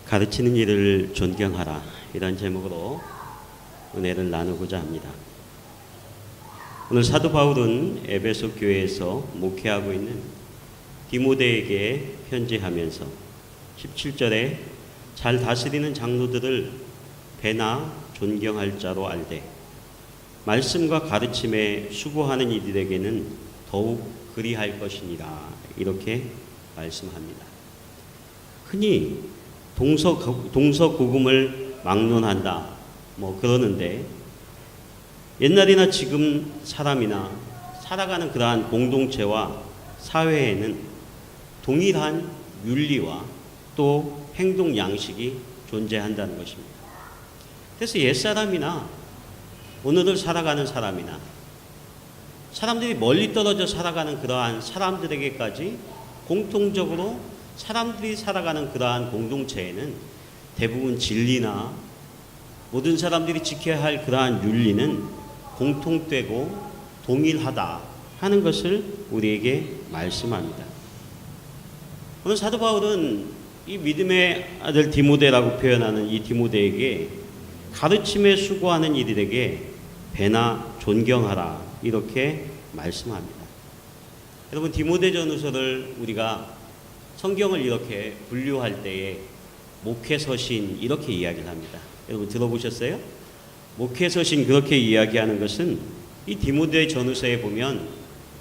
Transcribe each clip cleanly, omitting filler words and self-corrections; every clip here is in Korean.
가르치는 이를 존경하라, 이런 제목으로 은혜를 나누고자 합니다. 오늘 사도 바울은 에베소 교회에서 목회하고 있는 디모데에게 편지하면서 17절에 잘 다스리는 장로들을 배나 존경할 자로 알되 말씀과 가르침에 수고하는 이들에게는 더욱 그리할 것이니라, 이렇게 말씀합니다. 흔히 동서고금을 막론한다 그러는데, 옛날이나 지금 사람이나 살아가는 그러한 공동체와 사회에는 동일한 윤리와 또 행동 양식이 존재한다는 것입니다. 그래서 옛사람이나 오늘을 살아가는 사람이나 사람들이 멀리 떨어져 살아가는 그러한 사람들에게까지 공통적으로 사람들이 살아가는 그러한 공동체에는 대부분 진리나 모든 사람들이 지켜야 할 그러한 윤리는 공통되고 동일하다 하는 것을 우리에게 말씀합니다. 오늘 사도 바울은 이 믿음의 아들 디모데라고 표현하는 이 디모데에게 가르침에 수고하는 이들에게 배나 존경하라, 이렇게 말씀합니다. 여러분, 디모데전후서를 우리가 성경을 이렇게 분류할 때에 목회서신 이렇게 이야기를 합니다. 여러분 들어보셨어요? 목회서신 그렇게 이야기하는 것은 이 디모데 전후서에 보면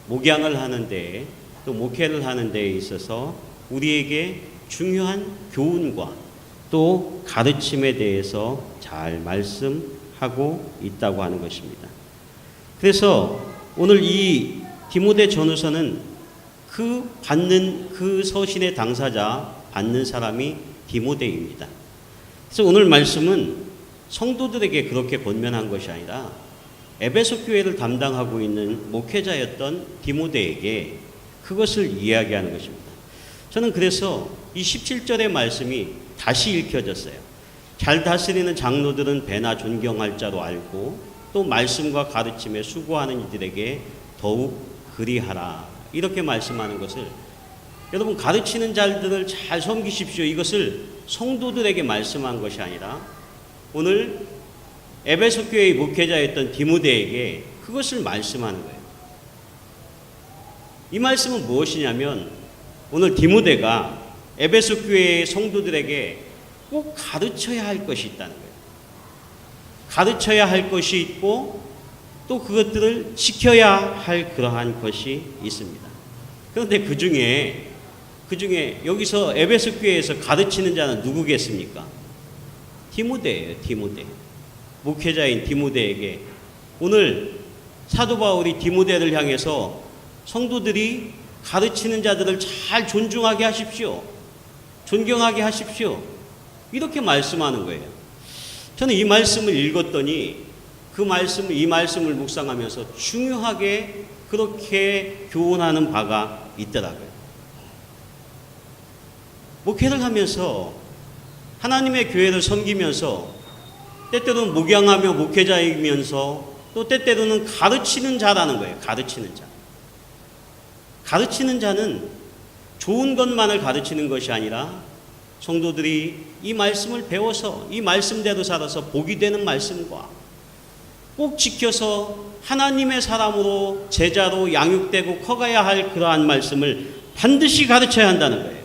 목양을 하는 데에 또 목회를 하는 데에 있어서 우리에게 중요한 교훈과 또 가르침에 대해서 잘 말씀하고 있다고 하는 것입니다. 그래서 오늘 이 디모데 전후서는 받는 그 서신의 당사자, 받는 사람이 디모데입니다. 그래서 오늘 말씀은 성도들에게 그렇게 권면한 것이 아니라 에베소 교회를 담당하고 있는 목회자였던 디모데에게 그것을 이야기하는 것입니다. 저는 그래서 이 17절의 말씀이 다시 읽혀졌어요. 잘 다스리는 장로들은 배나 존경할 자로 알고 또 말씀과 가르침에 수고하는 이들에게 더욱 그리하라, 이렇게 말씀하는 것을, 여러분 가르치는 자들을 잘 섬기십시오, 이것을 성도들에게 말씀한 것이 아니라 오늘 에베소 교회의 목회자였던 디모데에게 그것을 말씀하는 거예요. 이 말씀은 무엇이냐면 오늘 디모데가 에베소 교회의 성도들에게 꼭 가르쳐야 할 것이 있다는 거예요. 가르쳐야 할 것이 있고 또 그것들을 지켜야 할 그러한 것이 있습니다. 그런데 그 중에 여기서 에베소 교회에서 가르치는 자는 누구겠습니까? 디모데예요. 디모데. 목회자인 디모데에게 오늘 사도 바울이 디모데를 향해서 성도들이 가르치는 자들을 잘 존중하게 하십시오, 존경하게 하십시오, 이렇게 말씀하는 거예요. 저는 이 말씀을 읽었더니 이 말씀을 묵상하면서 중요하게 그렇게 교훈하는 바가 있더라고요. 목회를 하면서 하나님의 교회를 섬기면서 때때로는 목양하며 목회자이면서 또 때때로는 가르치는 자라는 거예요. 가르치는 자. 가르치는 자는 좋은 것만을 가르치는 것이 아니라 성도들이 이 말씀을 배워서 이 말씀대로 살아서 복이 되는 말씀과 꼭 지켜서 하나님의 사람으로 제자로 양육되고 커가야 할 그러한 말씀을 반드시 가르쳐야 한다는 거예요.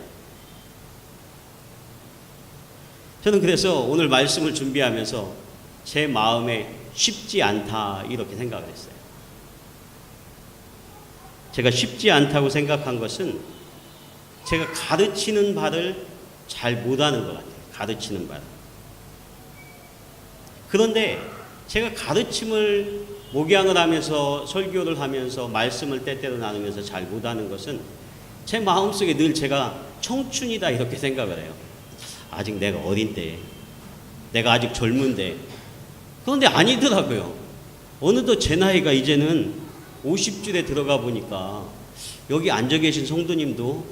저는 그래서 오늘 말씀을 준비하면서 제 마음에 쉽지 않다, 이렇게 생각을 했어요. 제가 쉽지 않다고 생각한 것은 제가 가르치는 바를 잘 못하는 것 같아요. 가르치는 바를. 그런데 제가 가르침을 목양을 하면서 설교를 하면서 말씀을 때때로 나누면서 잘 못하는 것은 제 마음속에 늘 제가 청춘이다, 이렇게 생각을 해요. 아직 내가 어린데, 내가 아직 젊은데. 그런데 아니더라고요. 어느덧 제 나이가 이제는 50줄에 들어가 보니까 여기 앉아 계신 성도님도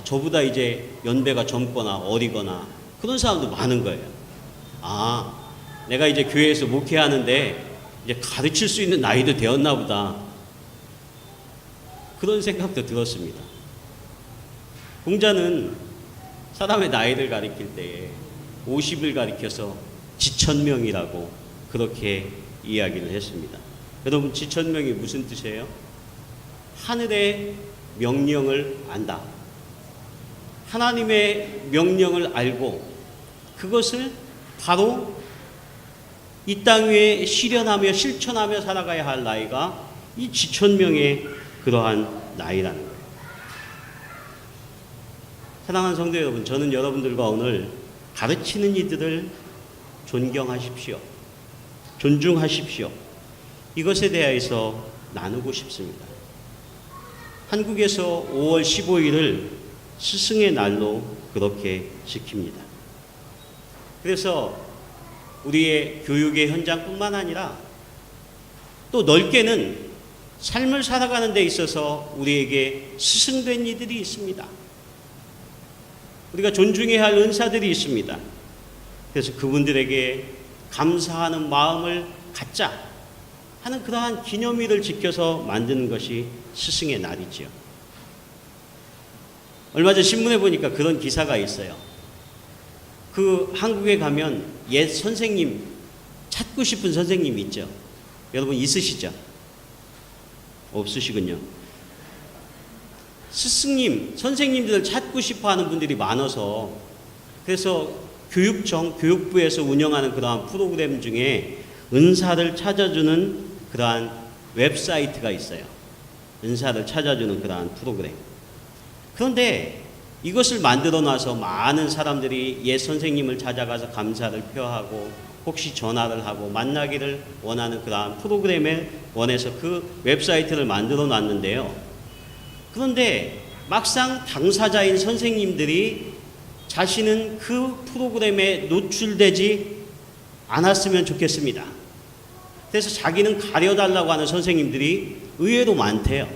저보다 이제 연배가 젊거나 어리거나 그런 사람도 많은 거예요. 내가 이제 교회에서 목회하는데 이제 가르칠 수 있는 나이도 되었나 보다, 그런 생각도 들었습니다. 공자는 사람의 나이를 가리킬 때에 50을 가리켜서 지천명이라고 그렇게 이야기를 했습니다. 여러분, 지천명이 무슨 뜻이에요? 하늘의 명령을 안다. 하나님의 명령을 알고 그것을 바로 이 땅 위에 실현하며 실천하며 살아가야 할 나이가 이 지천명의 그러한 나이라는 거예요. 사랑하는 성도 여러분, 저는 여러분들과 오늘 가르치는 이들을 존경하십시오. 존중하십시오. 이것에 대해서 나누고 싶습니다. 한국에서 5월 15일을 스승의 날로 그렇게 지킵니다. 그래서 우리의 교육의 현장뿐만 아니라 또 넓게는 삶을 살아가는 데 있어서 우리에게 스승된 이들이 있습니다. 우리가 존중해야 할 은사들이 있습니다. 그래서 그분들에게 감사하는 마음을 갖자 하는 그러한 기념일을 지켜서 만드는 것이 스승의 날이지요. 얼마 전 신문에 보니까 그런 기사가 있어요. 그 한국에 가면 옛 선생님, 찾고 싶은 선생님 있죠? 여러분 있으시죠? 없으시군요. 스승님, 선생님들을 찾고 싶어 하는 분들이 많아서 그래서 교육부에서 운영하는 그러한 프로그램 중에 은사를 찾아주는 그러한 웹사이트가 있어요. 은사를 찾아주는 그러한 프로그램. 그런데 이것을 만들어 놔서 많은 사람들이 옛 선생님을 찾아가서 감사를 표하고 혹시 전화를 하고 만나기를 원하는 그러한 프로그램에 원해서 그 웹사이트를 만들어 놨는데요. 그런데 막상 당사자인 선생님들이 자신은 그 프로그램에 노출되지 않았으면 좋겠습니다. 그래서 자기는 가려달라고 하는 선생님들이 의외로 많대요.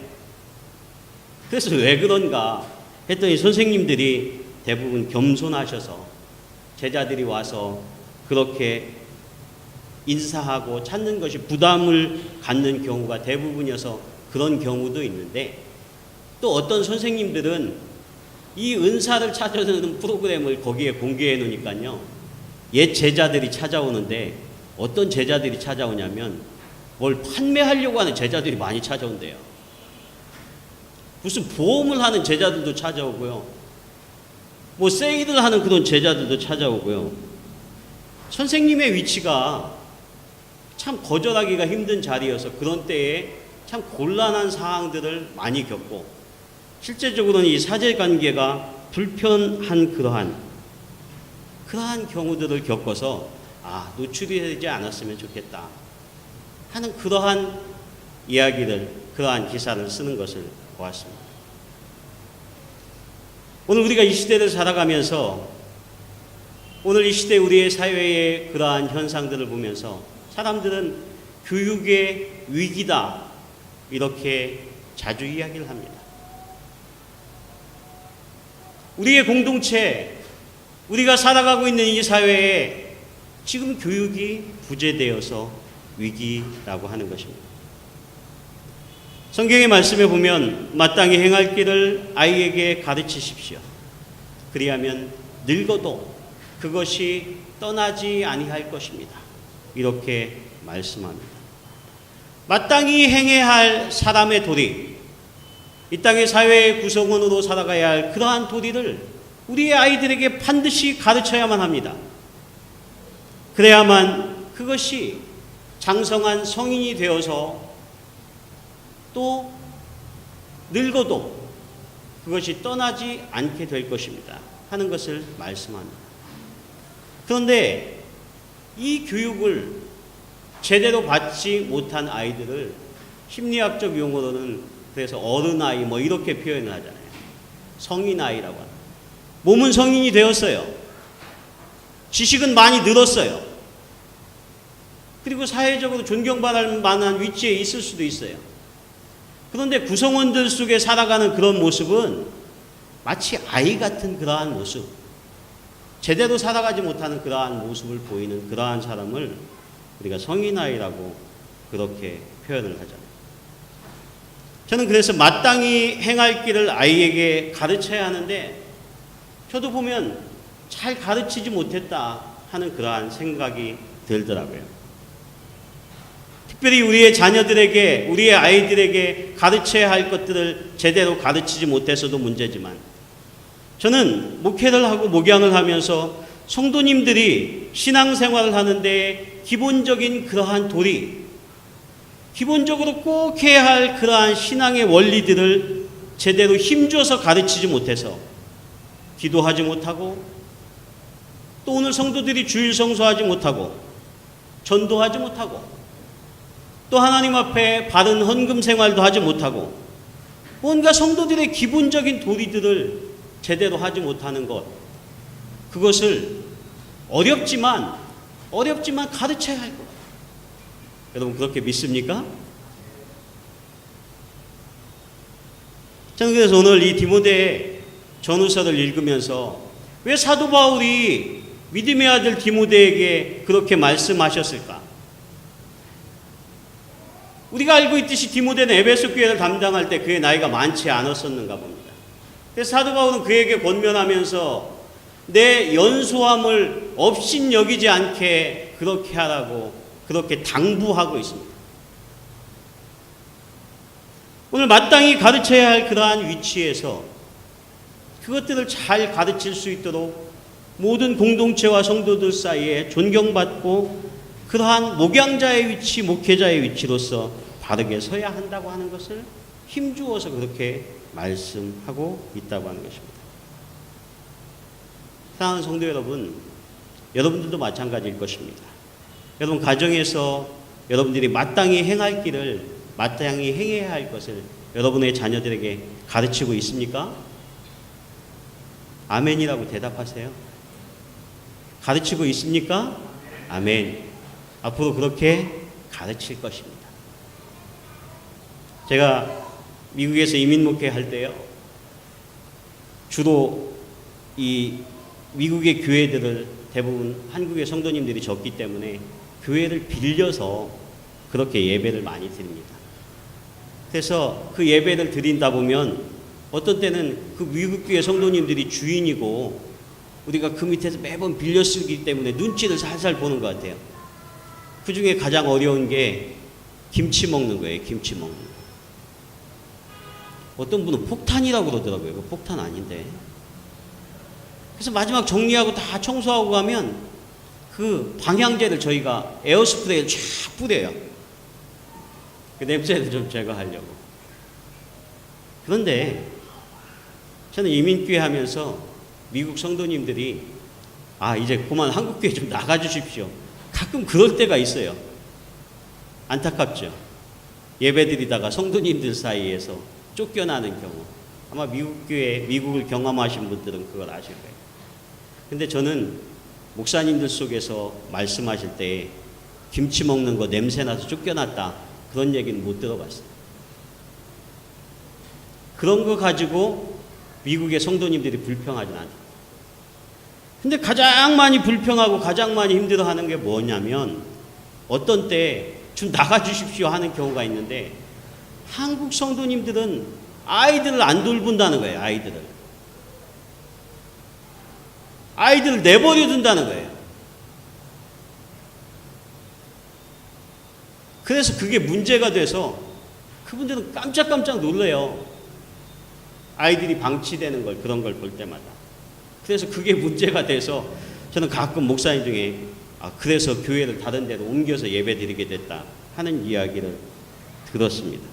그래서 왜 그런가 했더니 선생님들이 대부분 겸손하셔서 제자들이 와서 그렇게 인사하고 찾는 것이 부담을 갖는 경우가 대부분이어서 그런 경우도 있는데, 또 어떤 선생님들은 이 은사를 찾아주는 프로그램을 거기에 공개해 놓으니까요, 옛 제자들이 찾아오는데 어떤 제자들이 찾아오냐면 뭘 판매하려고 하는 제자들이 많이 찾아온대요. 무슨 보험을 하는 제자들도 찾아오고요, 뭐 세일을 하는 그런 제자들도 찾아오고요. 선생님의 위치가 참 거절하기가 힘든 자리여서 그런 때에 참 곤란한 상황들을 많이 겪고, 실제적으로는 이 사제관계가 불편한 그러한 경우들을 겪어서 노출이 되지 않았으면 좋겠다 하는 그러한 이야기를, 그러한 기사를 쓰는 것을 보았습니다. 오늘 우리가 이 시대를 살아가면서 오늘 이 시대 우리의 사회의 그러한 현상들을 보면서 사람들은 교육의 위기다 이렇게 자주 이야기를 합니다. 우리의 공동체, 우리가 살아가고 있는 이 사회에 지금 교육이 부재되어서 위기라고 하는 것입니다. 성경의 말씀에 보면 마땅히 행할 길을 아이에게 가르치십시오. 그리하면 늙어도 그것이 떠나지 아니할 것입니다. 이렇게 말씀합니다. 마땅히 행해야 할 사람의 도리, 이 땅의 사회의 구성원으로 살아가야 할 그러한 도리를 우리의 아이들에게 반드시 가르쳐야만 합니다. 그래야만 그것이 장성한 성인이 되어서 또 늙어도 그것이 떠나지 않게 될 것입니다 하는 것을 말씀합니다. 그런데 이 교육을 제대로 받지 못한 아이들을 심리학적 용어로는 그래서 어른아이 뭐 이렇게 표현을 하잖아요. 성인아이라고 합니다. 몸은 성인이 되었어요. 지식은 많이 늘었어요. 그리고 사회적으로 존경받을 만한 위치에 있을 수도 있어요. 그런데 구성원들 속에 살아가는 그런 모습은 마치 아이 같은 그러한 모습, 제대로 살아가지 못하는 그러한 모습을 보이는 그러한 사람을 우리가 성인아이라고 그렇게 표현을 하잖아요. 저는 그래서 마땅히 행할 길을 아이에게 가르쳐야 하는데 저도 보면 잘 가르치지 못했다 하는 그러한 생각이 들더라고요. 특별히 우리의 자녀들에게, 우리의 아이들에게 가르쳐야 할 것들을 제대로 가르치지 못해서도 문제지만 저는 목회를 하고 목양을 하면서 성도님들이 신앙생활을 하는데 기본적인 그러한 도리, 기본적으로 꼭 해야 할 그러한 신앙의 원리들을 제대로 힘줘서 가르치지 못해서 기도하지 못하고 또 오늘 성도들이 주일 성수하지 못하고 전도하지 못하고 또 하나님 앞에 바른 헌금 생활도 하지 못하고 뭔가 성도들의 기본적인 도리들을 제대로 하지 못하는 것, 그것을 어렵지만 가르쳐야 할 것. 여러분 그렇게 믿습니까? 저는 그래서 오늘 이 디모데 전후서를 읽으면서 왜 사도 바울이 믿음의 아들 디모데에게 그렇게 말씀하셨을까? 우리가 알고 있듯이 디모데는 에베소 교회를 담당할 때 그의 나이가 많지 않았었는가 봅니다. 그래서 사도 바울은 그에게 권면하면서 내 연소함을 없인 여기지 않게 그렇게 하라고 그렇게 당부하고 있습니다. 오늘 마땅히 가르쳐야 할 그러한 위치에서 그것들을 잘 가르칠 수 있도록 모든 공동체와 성도들 사이에 존경받고 그러한 목양자의 위치, 목회자의 위치로서 바르게 서야 한다고 하는 것을 힘주어서 그렇게 말씀하고 있다고 하는 것입니다. 사랑하는 성도 여러분, 여러분들도 마찬가지일 것입니다. 여러분 가정에서 여러분들이 마땅히 행할 길을 마땅히 행해야 할 것을 여러분의 자녀들에게 가르치고 있습니까? 아멘이라고 대답하세요. 가르치고 있습니까? 아멘. 앞으로 그렇게 가르칠 것입니다. 제가 미국에서 이민 목회할 때요, 주로 이 미국의 교회들을 대부분 한국의 성도님들이 적기 때문에 교회를 빌려서 그렇게 예배를 많이 드립니다. 그래서 그 예배를 드린다 보면 어떤 때는 그 미국 교회 성도님들이 주인이고 우리가 그 밑에서 매번 빌려 쓰기 때문에 눈치를 살살 보는 것 같아요. 그 중에 가장 어려운 게 김치 먹는 거예요. 김치 먹는 거. 어떤 분은 폭탄이라고 그러더라고요. 폭탄 아닌데. 그래서 마지막 정리하고 다 청소하고 가면 그 방향제를 저희가 에어스프레이를 쫙 뿌려요. 그 냄새를 좀 제거하려고. 그런데 저는 이민교회 하면서 미국 성도님들이 이제 그만 한국교회 좀 나가주십시오. 가끔 그럴 때가 있어요. 안타깝죠. 예배드리다가 성도님들 사이에서 쫓겨나는 경우. 아마 미국을 경험하신 분들은 그걸 아실 거예요. 근데 저는 목사님들 속에서 말씀하실 때 김치 먹는 거 냄새나서 쫓겨났다 그런 얘기는 못 들어봤어요. 그런 거 가지고 미국의 성도님들이 불평하진 않아요. 근데 가장 많이 불평하고 가장 많이 힘들어하는 게 뭐냐면 어떤 때 좀 나가주십시오 하는 경우가 있는데 한국 성도님들은 아이들을 안 돌본다는 거예요. 아이들을 내버려 둔다는 거예요. 그래서 그게 문제가 돼서 그분들은 깜짝깜짝 놀래요. 아이들이 방치되는 걸, 그런 걸 볼 때마다. 그래서 그게 문제가 돼서 저는 가끔 목사님 중에 그래서 교회를 다른 데로 옮겨서 예배 드리게 됐다 하는 이야기를 들었습니다.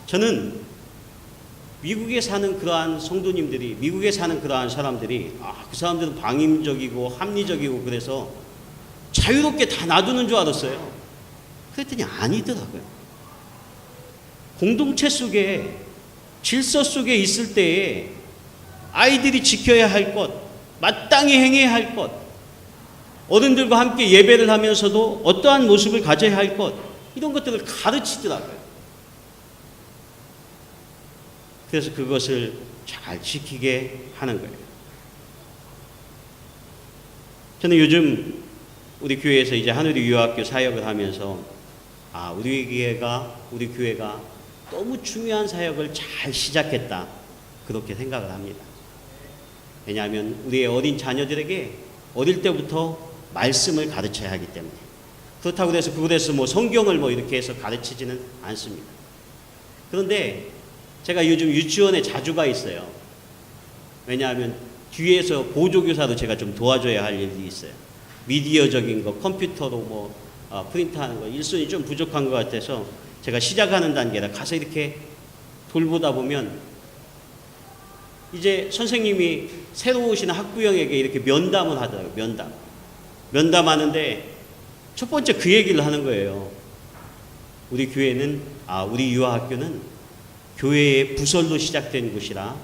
저는 미국에 사는 그러한 성도님들이, 미국에 사는 그러한 사람들이 그 사람들은 방임적이고 합리적이고 그래서 자유롭게 다 놔두는 줄 알았어요. 그랬더니 아니더라고요. 공동체 속에 질서 속에 있을 때에 아이들이 지켜야 할 것, 마땅히 행해야 할 것, 어른들과 함께 예배를 하면서도 어떠한 모습을 가져야 할 것, 이런 것들을 가르치더라고요. 그래서 그것을 잘 지키게 하는 거예요. 저는 요즘 우리 교회에서 이제 하늘의 유학교 사역을 하면서 우리 교회가 너무 중요한 사역을 잘 시작했다. 그렇게 생각을 합니다. 왜냐하면 우리의 어린 자녀들에게 어릴 때부터 말씀을 가르쳐야 하기 때문에. 그렇다고 해서 그곳에서 성경을 이렇게 해서 가르치지는 않습니다. 그런데 제가 요즘 유치원에 자주 가 있어요. 왜냐하면 뒤에서 보조교사도 제가 좀 도와줘야 할 일이 있어요. 미디어적인 거, 컴퓨터로 프린트하는 거, 일손이 좀 부족한 것 같아서 제가 시작하는 단계라 가서 이렇게 돌보다 보면 이제 선생님이 새로 오신 학부형에게 이렇게 면담을 하더라고요. 면담하는데 첫 번째 그 얘기를 하는 거예요. 우리 교회는, 우리 유아학교는 교회의 부설로 시작된 곳이라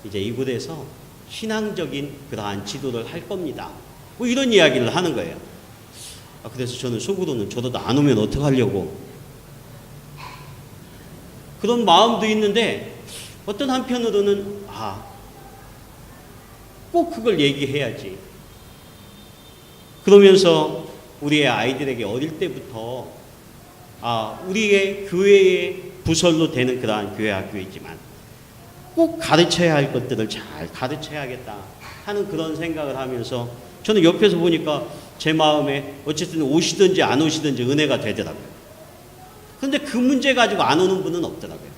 이제 이곳에서 신앙적인 그러한 지도를 할 겁니다. 이런 이야기를 하는 거예요. 그래서 저는 속으로는 저도 안 오면 어떡하려고 그런 마음도 있는데 어떤 한편으로는 꼭 그걸 얘기해야지. 그러면서 우리의 아이들에게 어릴 때부터 우리의 교회의 부설로 되는 그러한 교회 학교이지만 꼭 가르쳐야 할 것들을 잘 가르쳐야겠다 하는 그런 생각을 하면서 저는 옆에서 보니까 제 마음에 어쨌든 오시든지 안 오시든지 은혜가 되더라고요. 그런데 그 문제 가지고 안 오는 분은 없더라고요.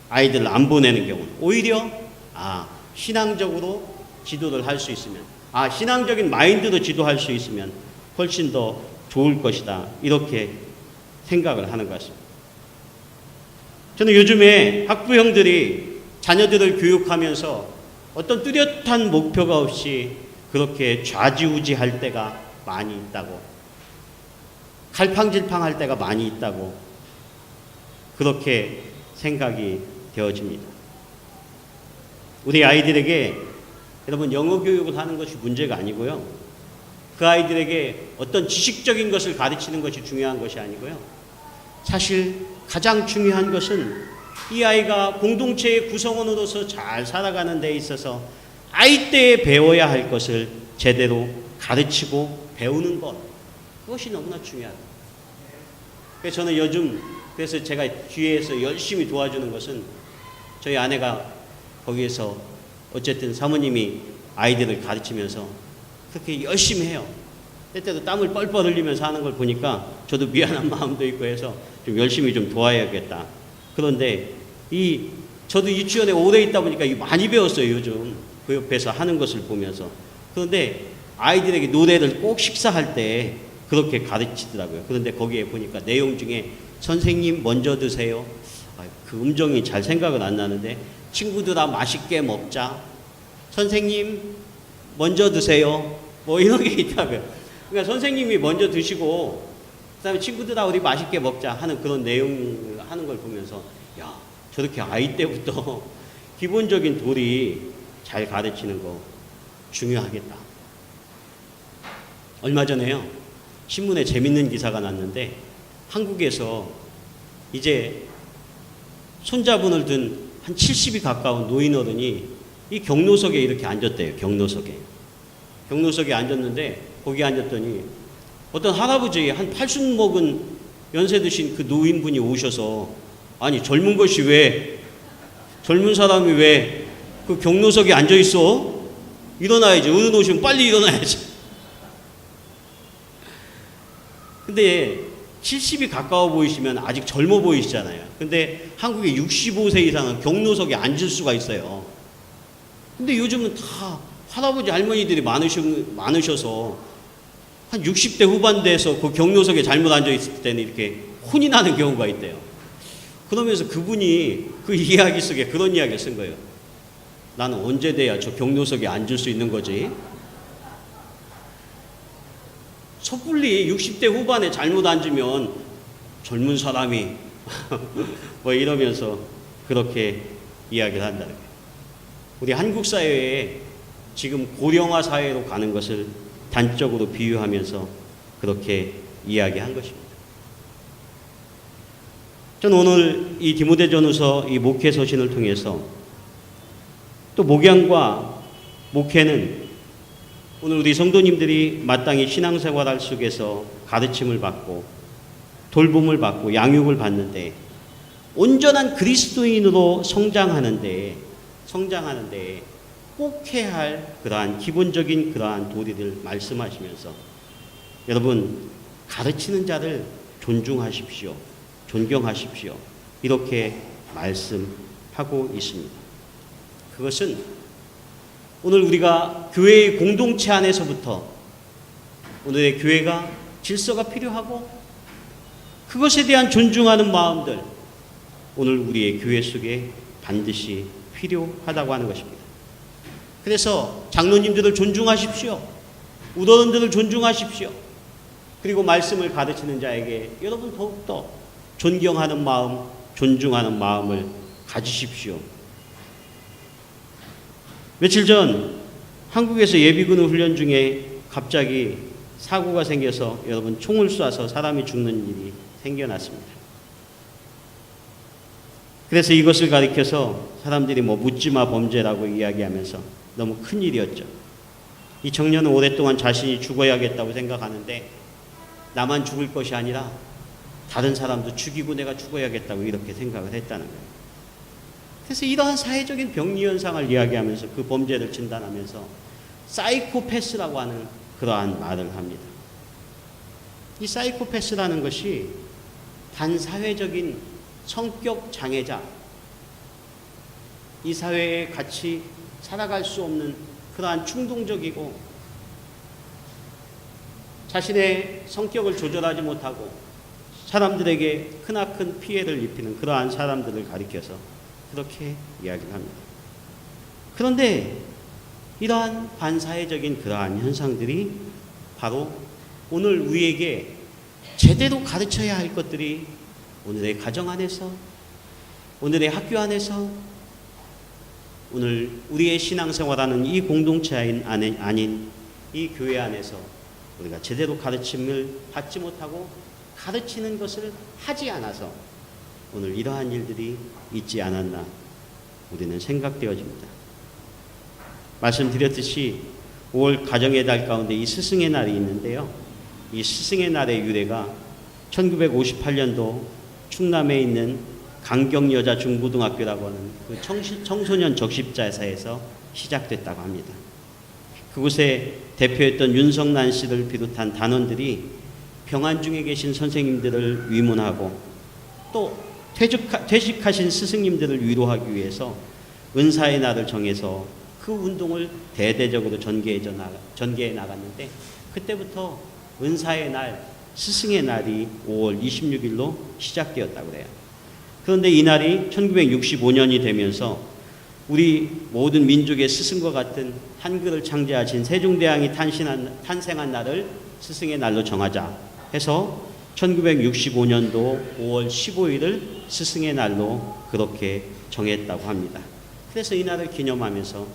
아이들을 안 보내는 경우는. 오히려 신앙적으로 지도를 할 수 있으면, 신앙적인 마인드로 지도할 수 있으면 훨씬 더 좋을 것이다. 이렇게 생각을 하는 것 같습니다. 저는 요즘에 학부형들이 자녀들을 교육하면서 어떤 뚜렷한 목표가 없이 그렇게 좌지우지할 때가 많이 있다고, 갈팡질팡할 때가 많이 있다고 그렇게 생각이 되어집니다. 우리 아이들에게 여러분 영어 교육을 하는 것이 문제가 아니고요. 그 아이들에게 어떤 지식적인 것을 가르치는 것이 중요한 것이 아니고요. 사실 가장 중요한 것은 이 아이가 공동체의 구성원으로서 잘 살아가는 데 있어서 아이 때에 배워야 할 것을 제대로 가르치고 배우는 것, 그것이 너무나 중요하다. 그래서 저는 요즘 그래서 제가 뒤에서 열심히 도와주는 것은 저희 아내가 거기에서 어쨌든 사모님이 아이들을 가르치면서 그렇게 열심히 해요. 때때로 땀을 뻘뻘 흘리면서 하는 걸 보니까 저도 미안한 마음도 있고 해서 좀 열심히 좀 도와야겠다. 그런데 저도 유치원에 오래 있다 보니까 많이 배웠어요. 요즘 그 옆에서 하는 것을 보면서. 그런데 아이들에게 노래를 꼭 식사할 때 그렇게 가르치더라고요. 그런데 거기에 보니까 내용 중에 선생님 먼저 드세요. 그 음정이 잘 생각은 안 나는데 친구들아 맛있게 먹자. 선생님 먼저 드세요. 이런 게 있다고요. 그러니까 선생님이 먼저 드시고 그다음에 친구들아 우리 맛있게 먹자 하는 그런 내용을 하는 걸 보면서 저렇게 아이 때부터 기본적인 도리 잘 가르치는 거 중요하겠다. 얼마 전에요. 신문에 재밌는 기사가 났는데 한국에서 이제 손자분을 든 한 70이 가까운 노인어른이 이 경로석에 이렇게 앉았대요. 경로석에 앉았는데 거기 앉았더니 어떤 할아버지 한 80 먹은 연세 드신 그 노인분이 오셔서 아니 젊은 사람이 왜 그 경로석에 앉아 있어? 일어나야지. 어른 오시면 빨리 일어나야지. 근데 70이 가까워 보이시면 아직 젊어 보이시잖아요. 근데 한국에 65세 이상은 경로석에 앉을 수가 있어요. 근데 요즘은 다 할아버지 할머니들이 많으셔서 한 60대 후반 돼서 그 경로석에 잘못 앉아 있을 때는 이렇게 혼이 나는 경우가 있대요. 그러면서 그분이 그 이야기 속에 그런 이야기를 쓴 거예요. 나는 언제 돼야 저 경로석에 앉을 수 있는 거지? 섣불리 60대 후반에 잘못 앉으면 젊은 사람이 이러면서 그렇게 이야기를 한다는 거예요. 우리 한국 사회에 지금 고령화 사회로 가는 것을 단적으로 비유하면서 그렇게 이야기한 것입니다. 저는 오늘 이 디모데전후서 이 목회 서신을 통해서 또 목양과 목회는 오늘 우리 성도님들이 마땅히 신앙생활할 속에서 가르침을 받고 돌봄을 받고 양육을 받는데 온전한 그리스도인으로 성장하는데 꼭 해야 할 그러한 기본적인 그러한 도리를 말씀하시면서 여러분 가르치는 자를 존중하십시오. 존경하십시오. 이렇게 말씀하고 있습니다. 그것은 오늘 우리가 교회의 공동체 안에서부터 오늘의 교회가 질서가 필요하고 그것에 대한 존중하는 마음들 오늘 우리의 교회 속에 반드시 필요하다고 하는 것입니다. 그래서 장로님들을 존중하십시오. 우도원들을 존중하십시오. 그리고 말씀을 가르치는 자에게 여러분 더욱더 존경하는 마음, 존중하는 마음을 가지십시오. 며칠 전 한국에서 예비군 훈련 중에 갑자기 사고가 생겨서 여러분 총을 쏴서 사람이 죽는 일이 생겨났습니다. 그래서 이것을 가리켜서 사람들이 묻지마 범죄라고 이야기하면서 너무 큰 일이었죠. 이 청년은 오랫동안 자신이 죽어야겠다고 생각하는데 나만 죽을 것이 아니라 다른 사람도 죽이고 내가 죽어야겠다고 이렇게 생각을 했다는 거예요. 그래서 이러한 사회적인 병리 현상을 이야기하면서 그 범죄를 진단하면서 사이코패스라고 하는 그러한 말을 합니다. 이 사이코패스라는 것이 반사회적인 성격 장애자, 이 사회에 같이 살아갈 수 없는 그러한 충동적이고 자신의 성격을 조절하지 못하고 사람들에게 크나큰 피해를 입히는 그러한 사람들을 가리켜서 그렇게 이야기를 합니다. 그런데 이러한 반사회적인 그러한 현상들이 바로 오늘 우리에게 제대로 가르쳐야 할 것들이 오늘의 가정 안에서, 오늘의 학교 안에서, 오늘 우리의 신앙생활하는 이 공동체 아닌 이 교회 안에서 우리가 제대로 가르침을 받지 못하고 가르치는 것을 하지 않아서 오늘 이러한 일들이 있지 않았나 우리는 생각되어집니다. 말씀드렸듯이 5월 가정의 달 가운데 이 스승의 날이 있는데요. 이 스승의 날의 유래가 1958년도 충남에 있는 강경여자중고등학교라고 하는 그 청소년 적십자사에서 시작됐다고 합니다. 그곳에 대표했던 윤성란 씨를 비롯한 단원들이 병환 중에 계신 선생님들을 위문하고 또 퇴직하신 스승님들을 위로하기 위해서 은사의 날을 정해서 그 운동을 대대적으로 전개해 나갔는데 그때부터 은사의 날, 스승의 날이 5월 26일로 시작되었다고 해요. 그런데 이 날이 1965년이 되면서 우리 모든 민족의 스승과 같은 한글을 창제하신 세종대왕이 탄생한 날을 스승의 날로 정하자 해서 1965년도 5월 15일을 스승의 날로 그렇게 정했다고 합니다. 그래서 이 날을 기념하면서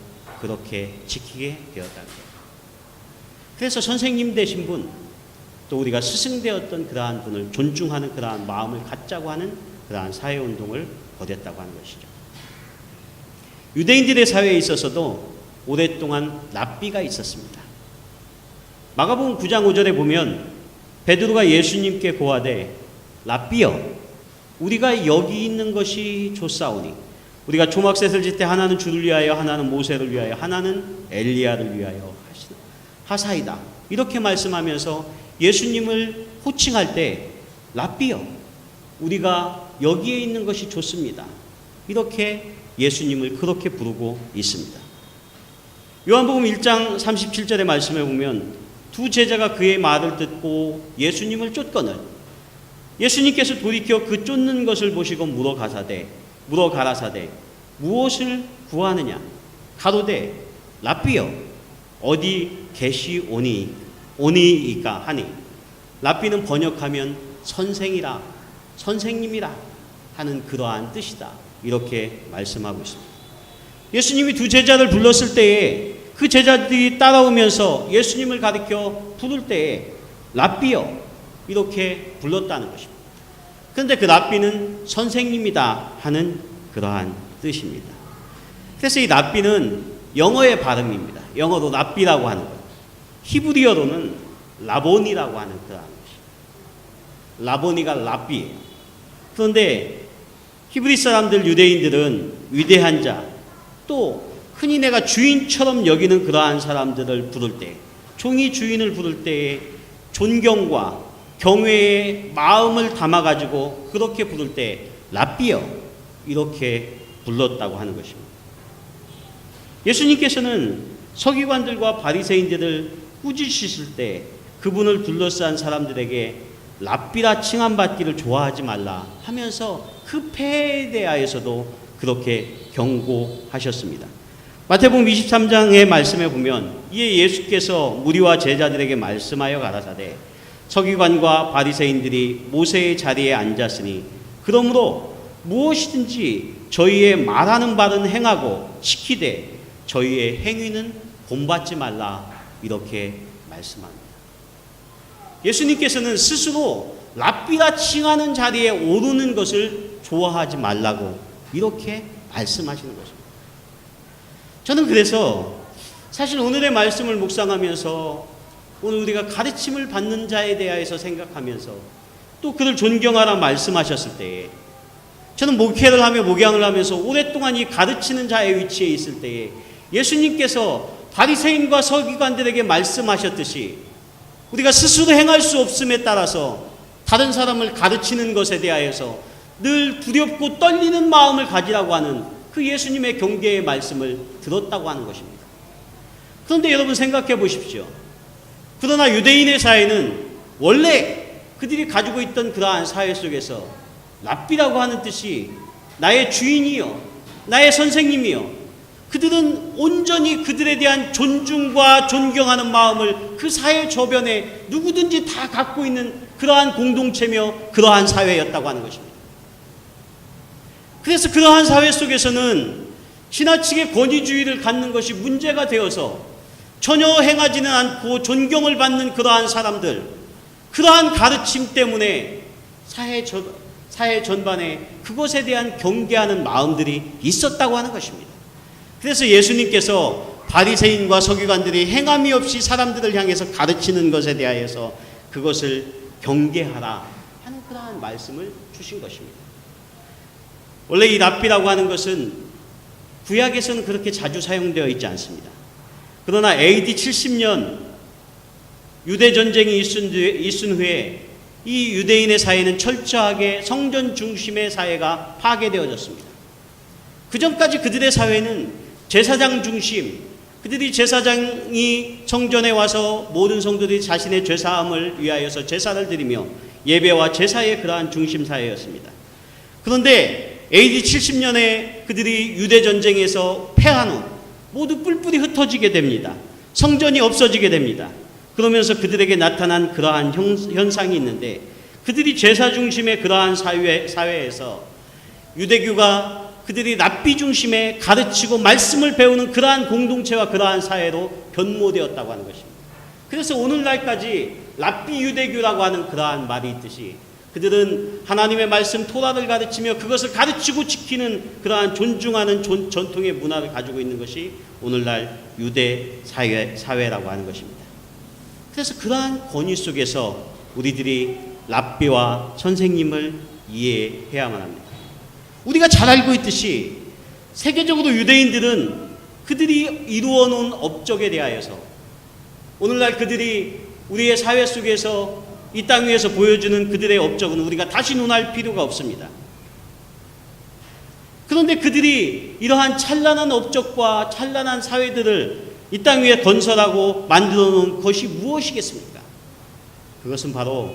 그렇게 지키게 되었다고 해요. 그래서 선생님 되신 분, 또 우리가 스승 되었던 그러한 분을 존중하는 그러한 마음을 갖자고 하는 그러한 사회운동을 벌였다고 하는 것이죠. 유대인들의 사회에 있어서도 오랫동안 랍비가 있었습니다. 마가복음 9장 5절에 보면 베드로가 예수님께 고하되 랍비여 우리가 여기 있는 것이 좋사오니 우리가 초막셋을 짓되 하나는 주를 위하여 하나는 모세를 위하여 하나는 엘리야를 위하여 하사이다. 이렇게 말씀하면서 예수님을 호칭할 때 랍비여 우리가 여기에 있는 것이 좋습니다. 이렇게 예수님을 그렇게 부르고 있습니다. 요한복음 1장 37절의 말씀에 보면 두 제자가 그의 말을 듣고 예수님을 쫓거늘 예수님께서 돌이켜 그 쫓는 것을 보시고 물어 가라사대 무엇을 구하느냐 가로되 랍비여 어디 계시오니이까 하니 랍비는 번역하면 선생님이라 하는 그러한 뜻이다. 이렇게 말씀하고 있습니다. 예수님이 두 제자를 불렀을 때에 그 제자들이 따라오면서 예수님을 가리켜 부를 때에 랍비여 이렇게 불렀다는 것입니다. 그런데 그 랍비는 선생님이다 하는 그러한 뜻입니다. 그래서 이 랍비는 영어의 발음입니다. 영어로 랍비라고 하는 것. 히브리어로는 라본이라고 하는 그러한 것입니다. 라보니가 랍비예요. 그런데 히브리 사람들, 유대인들은 위대한 자, 또 흔히 내가 주인처럼 여기는 그러한 사람들을 부를 때, 종이 주인을 부를 때에 존경과 경외의 마음을 담아가지고 그렇게 부를 때 랍비여 이렇게 불렀다고 하는 것입니다. 예수님께서는 서기관들과 바리새인들을 꾸짖으실 때 그분을 둘러싼 사람들에게 랍비라 칭함받기를 좋아하지 말라 하면서 그 폐해에 대하여서도 그렇게 경고하셨습니다. 마태복음 23장의 말씀에 보면 이에 예수께서 무리와 제자들에게 말씀하여 가라사대 서기관과 바리새인들이 모세의 자리에 앉았으니 그러므로 무엇이든지 저희의 말하는 바는 행하고 지키되 저희의 행위는 본받지 말라 이렇게 말씀합니다. 예수님께서는 스스로 랍비라 칭하는 자리에 오르는 것을 좋아하지 말라고 이렇게 말씀하시는 것입니다. 저는 그래서 사실 오늘의 말씀을 묵상하면서 오늘 우리가 가르침을 받는 자에 대하여서 생각하면서 또 그를 존경하라 말씀하셨을 때에 저는 목회를 하며 목양을 하면서 오랫동안 이 가르치는 자의 위치에 있을 때에 예수님께서 바리새인과 서기관들에게 말씀하셨듯이 우리가 스스로 행할 수 없음에 따라서 다른 사람을 가르치는 것에 대하여서 늘 두렵고 떨리는 마음을 가지라고 하는 그 예수님의 경계의 말씀을 들었다고 하는 것입니다. 그런데 여러분 생각해 보십시오. 그러나 유대인의 사회는 원래 그들이 가지고 있던 그러한 사회 속에서 랍비라고 하는 뜻이 나의 주인이요, 나의 선생님이요. 그들은 온전히 그들에 대한 존중과 존경하는 마음을 그 사회 저변에 누구든지 다 갖고 있는 그러한 공동체며 그러한 사회였다고 하는 것입니다. 그래서 그러한 사회 속에서는 지나치게 권위주의를 갖는 것이 문제가 되어서 전혀 행하지는 않고 존경을 받는 그러한 사람들, 그러한 가르침 때문에 사회 전반에 그것에 대한 경계하는 마음들이 있었다고 하는 것입니다. 그래서 예수님께서 바리새인과 서기관들이 행함이 없이 사람들을 향해서 가르치는 것에 대하여서 그것을 경계하라 하는 그러한 말씀을 주신 것입니다. 원래 이 랍비라고 하는 것은 구약에서는 그렇게 자주 사용되어 있지 않습니다. 그러나 AD 70년 유대 전쟁이 있은 후에 이 유대인의 사회는 철저하게 성전 중심의 사회가 파괴되어졌습니다. 그 전까지 그들의 사회는 제사장 중심, 그들이 제사장이 성전에 와서 모든 성도들이 자신의 죄사함을 위하여서 제사를 드리며 예배와 제사의 그러한 중심 사회였습니다. 그런데 AD 70년에 그들이 유대 전쟁에서 패한 후 모두 뿔뿔이 흩어지게 됩니다. 성전이 없어지게 됩니다. 그러면서 그들에게 나타난 그러한 현상이 있는데 그들이 제사 중심의 그러한 사회에서 유대교가 그들이 랍비 중심에 가르치고 말씀을 배우는 그러한 공동체와 그러한 사회로 변모되었다고 하는 것입니다. 그래서 오늘날까지 랍비 유대교라고 하는 그러한 말이 있듯이 그들은 하나님의 말씀 토라를 가르치며 그것을 가르치고 지키는 그러한 존중하는 전통의 문화를 가지고 있는 것이 오늘날 유대 사회라고 하는 것입니다. 그래서 그러한 권위 속에서 우리들이 랍비와 선생님을 이해해야만 합니다. 우리가 잘 알고 있듯이 세계적으로 유대인들은 그들이 이루어 놓은 업적에 대하여서 오늘날 그들이 우리의 사회 속에서 이 땅 위에서 보여주는 그들의 업적은 우리가 다시 논할 필요가 없습니다. 그런데 그들이 이러한 찬란한 업적과 찬란한 사회들을 이 땅 위에 건설하고 만들어 놓은 것이 무엇이겠습니까? 그것은 바로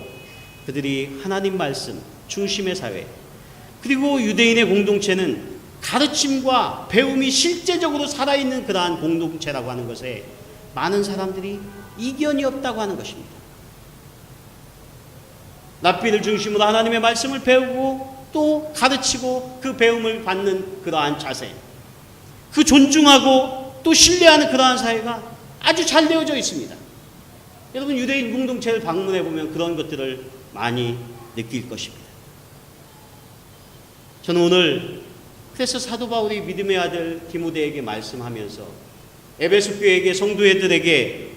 그들이 하나님 말씀 중심의 사회, 그리고 유대인의 공동체는 가르침과 배움이 실제적으로 살아있는 그러한 공동체라고 하는 것에 많은 사람들이 이견이 없다고 하는 것입니다. 랍비를 중심으로 하나님의 말씀을 배우고 또 가르치고 그 배움을 받는 그러한 자세, 그 존중하고 또 신뢰하는 그러한 사회가 아주 잘 되어져 있습니다. 여러분 유대인 공동체를 방문해 보면 그런 것들을 많이 느낄 것입니다. 저는 오늘 그래서 사도 바울이 믿음의 아들 디모데에게 말씀하면서 에베소 교회에게 성도들에게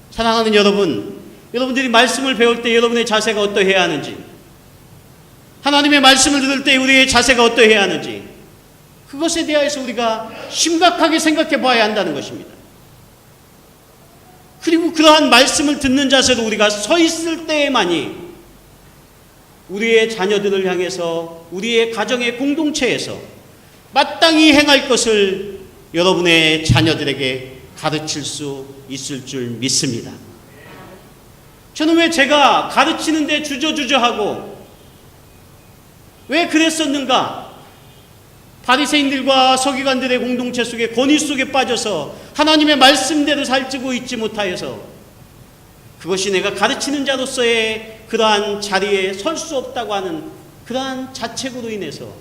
사랑하는 여러분, 여러분들이 말씀을 배울 때 여러분의 자세가 어떠해야 하는지, 하나님의 말씀을 들을 때 우리의 자세가 어떠해야 하는지, 그것에 대해서 우리가 심각하게 생각해 봐야 한다는 것입니다. 그리고 그러한 말씀을 듣는 자세로 우리가 서 있을 때에만이 우리의 자녀들을 향해서, 우리의 가정의 공동체에서 마땅히 행할 것을 여러분의 자녀들에게 가르칠 수 있을 줄 믿습니다. 저는 왜 제가 가르치는데 주저주저하고 왜 그랬었는가? 바리새인들과 서기관들의 공동체 속에, 권위 속에 빠져서 하나님의 말씀대로 살지고 있지 못하여서, 그것이 내가 가르치는 자로서의 그러한 자리에 설 수 없다고 하는 그러한 자책으로 인해서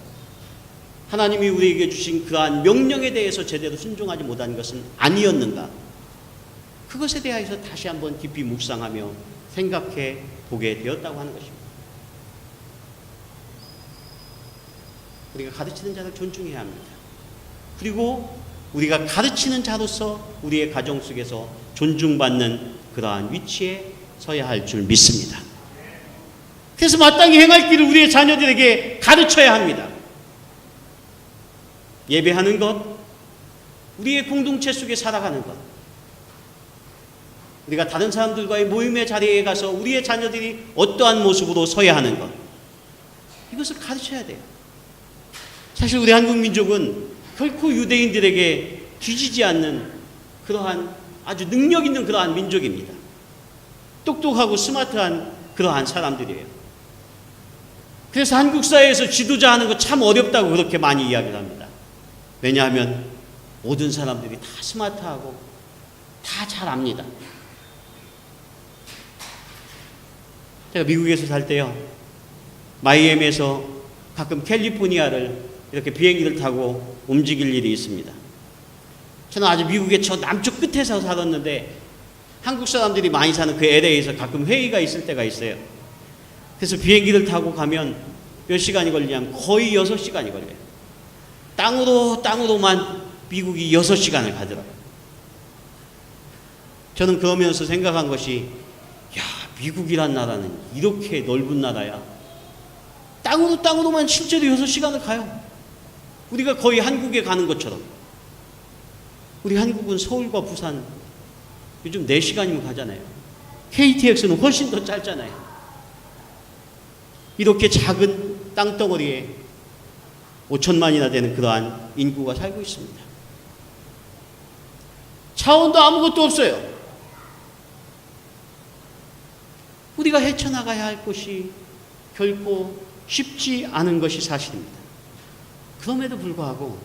하나님이 우리에게 주신 그러한 명령에 대해서 제대로 순종하지 못한 것은 아니었는가? 그것에 대해서 다시 한번 깊이 묵상하며 생각해 보게 되었다고 하는 것입니다. 우리가 가르치는 자를 존중해야 합니다. 그리고 우리가 가르치는 자로서 우리의 가정 속에서 존중받는 그러한 위치에 서야 할 줄 믿습니다. 그래서 마땅히 행할 길을 우리의 자녀들에게 가르쳐야 합니다. 예배하는 것, 우리의 공동체 속에 살아가는 것, 우리가 다른 사람들과의 모임의 자리에 가서 우리의 자녀들이 어떠한 모습으로 서야 하는 것, 이것을 가르쳐야 돼요. 사실 우리 한국 민족은 결코 유대인들에게 뒤지지 않는 그러한 아주 능력 있는 그러한 민족입니다. 똑똑하고 스마트한 그러한 사람들이에요. 그래서 한국 사회에서 지도자 하는 거 참 어렵다고 그렇게 많이 이야기를 합니다. 왜냐하면 모든 사람들이 다 스마트하고 다 잘 압니다. 제가 미국에서 살 때요, 마이애미에서 가끔 캘리포니아를 이렇게 비행기를 타고 움직일 일이 있습니다. 저는 아주 미국의 저 남쪽 끝에서 살았는데 한국 사람들이 많이 사는 그 LA에서 가끔 회의가 있을 때가 있어요. 그래서 비행기를 타고 가면 몇 시간이 걸리냐면 거의 6시간이 걸려요. 땅으로만 미국이 6시간을 가더라고요. 저는 그러면서 생각한 것이, 야, 미국이란 나라는 이렇게 넓은 나라야. 땅으로만 실제로 6시간을 가요. 우리가 거의 한국에 가는 것처럼. 우리 한국은 서울과 부산 요즘 4시간이면 가잖아요. KTX는 훨씬 더 짧잖아요. 이렇게 작은 땅덩어리에 5천만이나 되는 그러한 인구가 살고 있습니다. 차원도 아무것도 없어요. 우리가 헤쳐나가야 할 곳이 결코 쉽지 않은 것이 사실입니다. 그럼에도 불구하고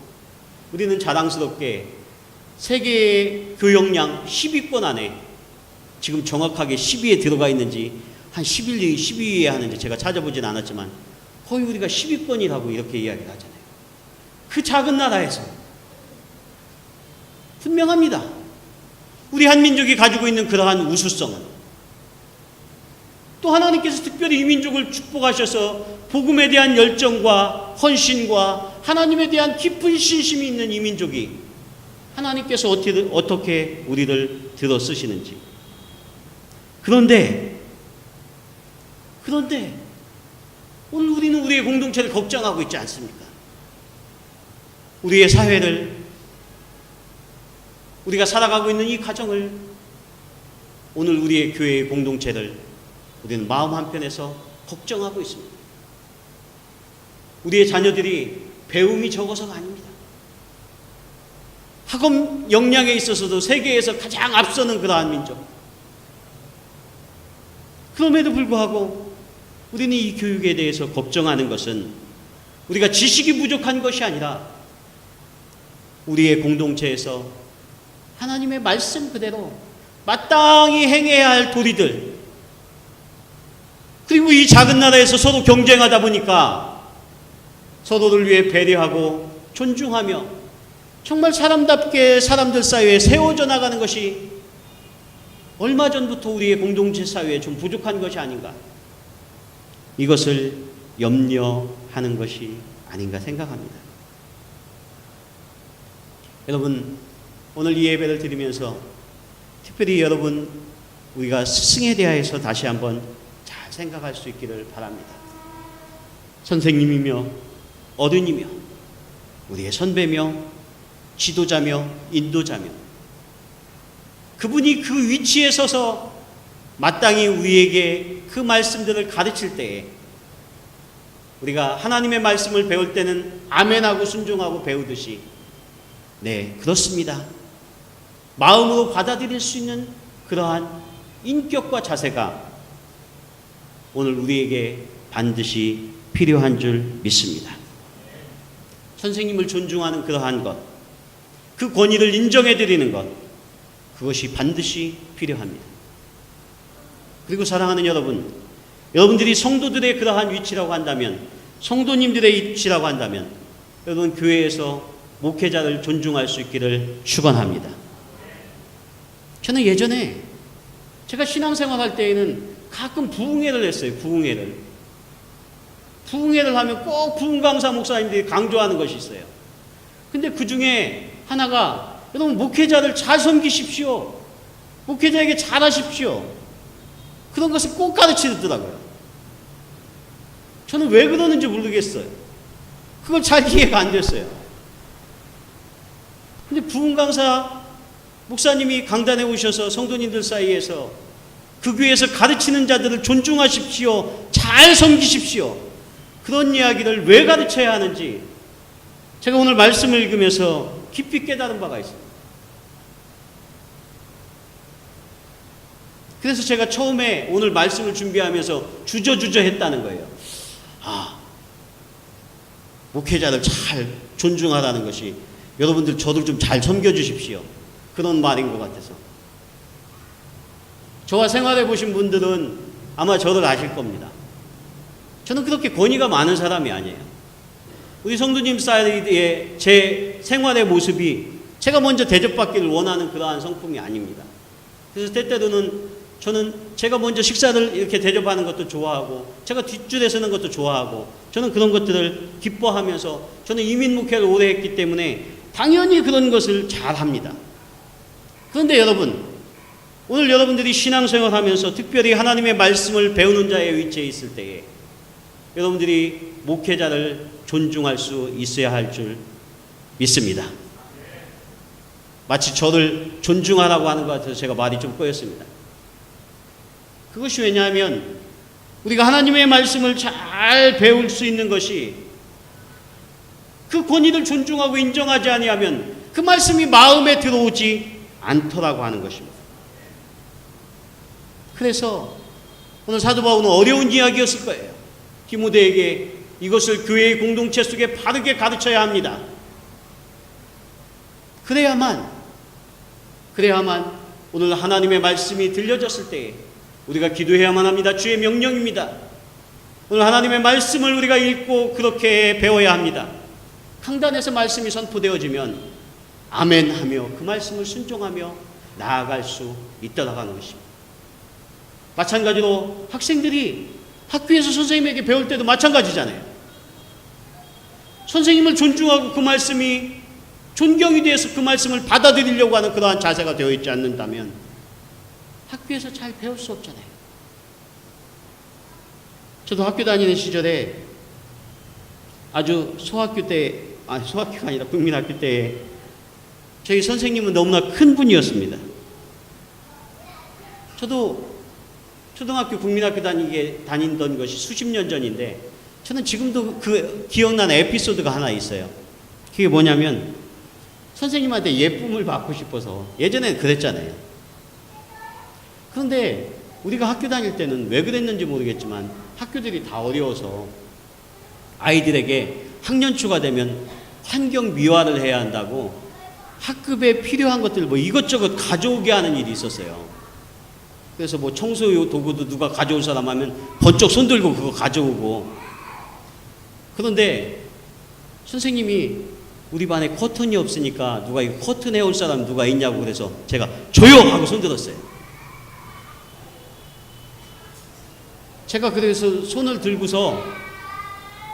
우리는 자랑스럽게 세계 교역량 10위권 안에, 지금 정확하게 10위에 들어가 있는지 한 11위, 12위에 하는지 제가 찾아보진 않았지만 거의 우리가 10위권이라고 이렇게 이야기를 하잖아요. 그 작은 나라에서 분명합니다. 우리 한민족이 가지고 있는 그러한 우수성은, 또 하나님께서 특별히 이 민족을 축복하셔서 복음에 대한 열정과 헌신과 하나님에 대한 깊은 신심이 있는 이 민족이 하나님께서 어떻게 우리를 들어 쓰시는지. 그런데 오늘 우리는 우리의 공동체를 걱정하고 있지 않습니까? 우리의 사회를, 우리가 살아가고 있는 이 가정을, 오늘 우리의 교회의 공동체를 우리는 마음 한편에서 걱정하고 있습니다. 우리의 자녀들이 배움이 적어서가 아닙니다. 학업 역량에 있어서도 세계에서 가장 앞서는 그러한 민족. 그럼에도 불구하고 우리는 이 교육에 대해서 걱정하는 것은 우리가 지식이 부족한 것이 아니라 우리의 공동체에서 하나님의 말씀 그대로 마땅히 행해야 할 도리들, 그리고 이 작은 나라에서 서로 경쟁하다 보니까 서로를 위해 배려하고 존중하며 정말 사람답게 사람들 사이에 세워져 나가는 것이 얼마 전부터 우리의 공동체 사회에 좀 부족한 것이 아닌가, 이것을 염려하는 것이 아닌가 생각합니다. 여러분, 오늘 이 예배를 드리면서 특별히 여러분, 우리가 스승에 대하여서 다시 한번 잘 생각할 수 있기를 바랍니다. 선생님이며 어른이며 우리의 선배며 지도자며 인도자며 그분이 그 위치에 서서 마땅히 우리에게 그 말씀들을 가르칠 때에 우리가 하나님의 말씀을 배울 때는 아멘하고 순종하고 배우듯이 네, 그렇습니다. 마음으로 받아들일 수 있는 그러한 인격과 자세가 오늘 우리에게 반드시 필요한 줄 믿습니다. 선생님을 존중하는 그러한 것, 그 권위를 인정해 드리는 것, 그것이 반드시 필요합니다. 그리고 사랑하는 여러분, 여러분들이 성도들의 그러한 위치라고 한다면, 성도님들의 위치라고 한다면 여러분 교회에서 목회자를 존중할 수 있기를 축원합니다. 저는 예전에 제가 신앙생활 할 때에는 가끔 부흥회를 했어요. 부흥회를 하면 꼭 부흥강사 목사님들이 강조하는 것이 있어요. 근데 그 중에 하나가 여러분 목회자를 잘 섬기십시오. 목회자에게 잘하십시오. 그런 것을 꼭 가르치더라고요. 저는 왜 그러는지 모르겠어요. 그걸 잘 이해가 안 됐어요. 근데 부흥강사 목사님이 강단에 오셔서 성도님들 사이에서 그 교회에서 가르치는 자들을 존중하십시오. 잘 섬기십시오. 그런 이야기를 왜 가르쳐야 하는지 제가 오늘 말씀을 읽으면서 깊이 깨달은 바가 있습니다. 그래서 제가 처음에 오늘 말씀을 준비하면서 주저주저 했다는 거예요. 목회자를 잘 존중하라는 것이 여러분들 저를 좀 잘 섬겨주십시오. 그런 말인 것 같아서. 저와 생활해 보신 분들은 아마 저를 아실 겁니다. 저는 그렇게 권위가 많은 사람이 아니에요. 우리 성도님 사이에 제 생활의 모습이 제가 먼저 대접받기를 원하는 그러한 성품이 아닙니다. 그래서 때때로는 저는 제가 먼저 식사를 이렇게 대접하는 것도 좋아하고 제가 뒷줄에 서는 것도 좋아하고 저는 그런 것들을 기뻐하면서 저는 이민 목회를 오래 했기 때문에 당연히 그런 것을 잘합니다. 그런데 여러분, 오늘 여러분들이 신앙생활 하면서 특별히 하나님의 말씀을 배우는 자의 위치에 있을 때에 여러분들이 목회자를 존중할 수 있어야 할 줄 믿습니다. 마치 저를 존중하라고 하는 것 같아서 제가 말이 좀 꼬였습니다. 그것이 왜냐하면 우리가 하나님의 말씀을 잘 배울 수 있는 것이 그 권위를 존중하고 인정하지 아니하면 그 말씀이 마음에 들어오지 않더라고 하는 것입니다. 그래서 오늘 사도 바울은 어려운 이야기였을 거예요. 디모데에게 이것을 교회의 공동체 속에 바르게 가르쳐야 합니다. 그래야만 오늘 하나님의 말씀이 들려졌을 때에 우리가 기도해야만 합니다. 주의 명령입니다. 오늘 하나님의 말씀을 우리가 읽고 그렇게 배워야 합니다. 강단에서 말씀이 선포되어지면 아멘하며 그 말씀을 순종하며 나아갈 수 있도록 하는 것입니다. 마찬가지로 학생들이 학교에서 선생님에게 배울 때도 마찬가지잖아요. 선생님을 존중하고 그 말씀이 존경이 되어서 그 말씀을 받아들이려고 하는 그러한 자세가 되어 있지 않는다면 학교에서 잘 배울 수 없잖아요. 저도 학교 다니는 시절에 아주 소학교가 아니라 국민학교 때에 저희 선생님은 너무나 큰 분이었습니다. 저도 초등학교 국민학교 다니던 것이 수십 년 전인데 저는 지금도 그 기억나는 에피소드가 하나 있어요. 그게 뭐냐면 선생님한테 예쁨을 받고 싶어서 예전에는 그랬잖아요. 그런데 우리가 학교 다닐 때는 왜 그랬는지 모르겠지만 학교들이 다 어려워서 아이들에게 학년초가 되면 환경 미화를 해야 한다고 학급에 필요한 것들 뭐 이것저것 가져오게 하는 일이 있었어요. 그래서 뭐 청소 도구도 누가 가져올 사람 하면 번쩍 손들고 그거 가져오고. 그런데 선생님이 우리 반에 커튼이 없으니까 누가 이거 커튼 해올 사람 누가 있냐고 그래서 제가 조용! 하고 손들었어요. 제가 그래서 손을 들고서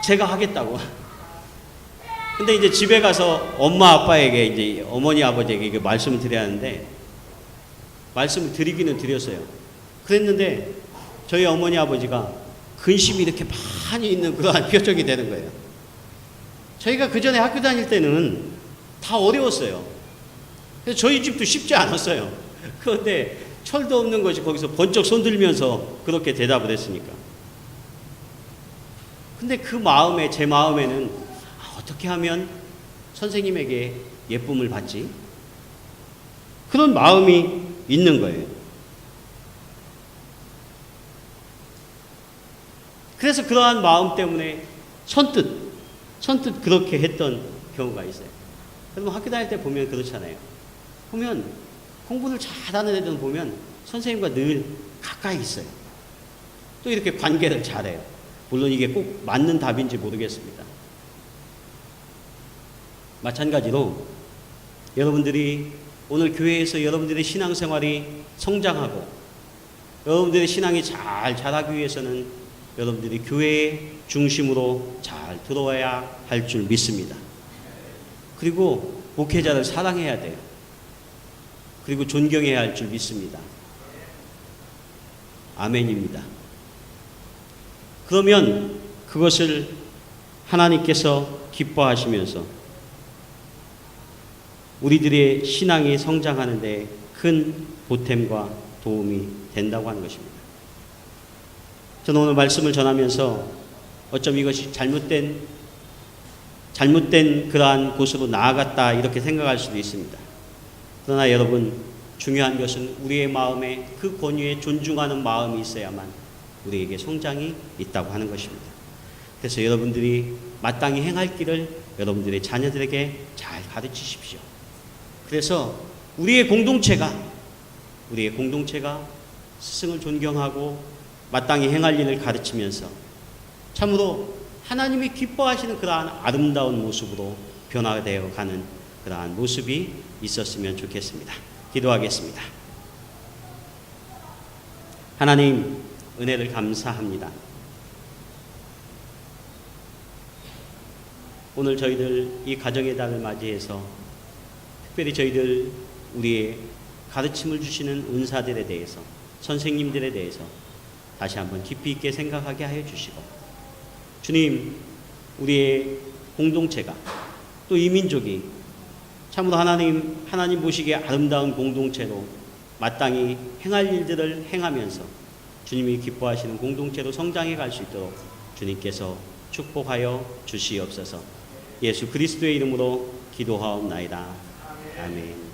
제가 하겠다고. 근데 이제 집에 가서 엄마 아빠에게 이제 어머니 아버지에게 말씀을 드려야 하는데 말씀을 드리기는 드렸어요. 그랬는데 저희 어머니 아버지가 근심이 이렇게 많이 있는 그러한 표적이 되는 거예요. 저희가 그 전에 학교 다닐 때는 다 어려웠어요. 그래서 저희 집도 쉽지 않았어요. 그런데 철도 없는 것이 거기서 번쩍 손들면서 그렇게 대답을 했으니까. 근데 그 마음에, 제 마음에는 어떻게 하면 선생님에게 예쁨을 받지? 그런 마음이 있는 거예요. 그래서 그러한 마음 때문에 선뜻 그렇게 했던 경우가 있어요. 여러분 학교 다닐 때 보면 그렇잖아요. 보면 공부를 잘하는 애들은 보면 선생님과 늘 가까이 있어요. 또 이렇게 관계를 잘해요. 물론 이게 꼭 맞는 답인지 모르겠습니다. 마찬가지로 여러분들이 오늘 교회에서 여러분들의 신앙생활이 성장하고 여러분들의 신앙이 잘 자라기 위해서는 여러분들이 교회의 중심으로 잘 들어와야 할 줄 믿습니다. 그리고 목회자를 사랑해야 돼요. 그리고 존경해야 할 줄 믿습니다. 아멘입니다. 그러면 그것을 하나님께서 기뻐하시면서 우리들의 신앙이 성장하는 데 큰 보탬과 도움이 된다고 하는 것입니다. 저는 오늘 말씀을 전하면서 어쩜 이것이 잘못된 그러한 곳으로 나아갔다 이렇게 생각할 수도 있습니다. 그러나 여러분 중요한 것은 우리의 마음에 그 권위에 존중하는 마음이 있어야만 우리에게 성장이 있다고 하는 것입니다. 그래서 여러분들이 마땅히 행할 길을 여러분들의 자녀들에게 잘 가르치십시오. 그래서 우리의 공동체가 스승을 존경하고 마땅히 행할 일을 가르치면서 참으로 하나님이 기뻐하시는 그러한 아름다운 모습으로 변화되어 가는 그러한 모습이 있었으면 좋겠습니다. 기도하겠습니다. 하나님 은혜를 감사합니다. 오늘 저희들 이 가정의 달을 맞이해서 특별히 저희들 우리의 가르침을 주시는 은사들에 대해서 선생님들에 대해서 다시 한번 깊이 있게 생각하게 하여 주시고 주님 우리의 공동체가 또 이 민족이 참으로 하나님 보시기에 아름다운 공동체로 마땅히 행할 일들을 행하면서 주님이 기뻐하시는 공동체로 성장해 갈 수 있도록 주님께서 축복하여 주시옵소서. 예수 그리스도의 이름으로 기도하옵나이다. 아멘.